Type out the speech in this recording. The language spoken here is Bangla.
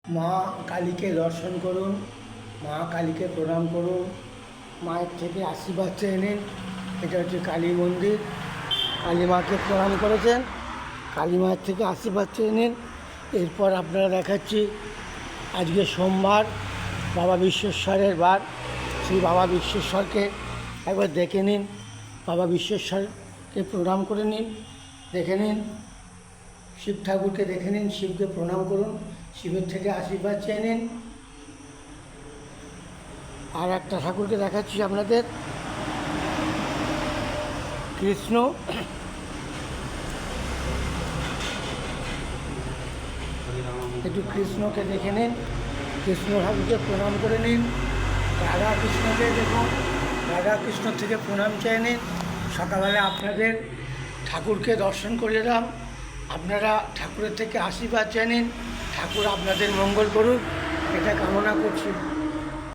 মা কালীকে দর্শন করুন, মা কালীকে প্রণাম করুন, মায়ের থেকে আশীর্বাদ চেয়ে নিন। এটা হচ্ছে কালী মন্দির। কালী মাকে প্রণাম করেছেন, কালী মায়ের থেকে আশীর্বাদ চেয়ে নিন। এরপর আপনারা দেখাচ্ছি, আজকে সোমবার, বাবা বিশ্বেশ্বরের বার। সেই বাবা বিশ্বেশ্বরকে একবার দেখে নিন, বাবা বিশ্বেশ্বরকে প্রণাম করে নিন, দেখে নিন। শিব ঠাকুরকে দেখে নিন, শিবকে প্রণাম করুন, শিবের থেকে আশীর্বাদ চেয়ে নিন। আর একটা ঠাকুরকে দেখাচ্ছি আপনাদের, কৃষ্ণ। একটু কৃষ্ণকে দেখে নিন, কৃষ্ণ ঠাকুরকে প্রণাম করে নিন। রাধা কৃষ্ণকে দেখুন, রাধা কৃষ্ণ থেকে প্রণাম চেয়ে নিন। সকালবেলা আপনাদের ঠাকুরকে দর্শন করে এলাম, আপনারা ঠাকুরের থেকে আশীর্বাদ চেয়ে নিন। ঠাকুর আপনাদের মঙ্গল করুন, এটা কামনা করছি।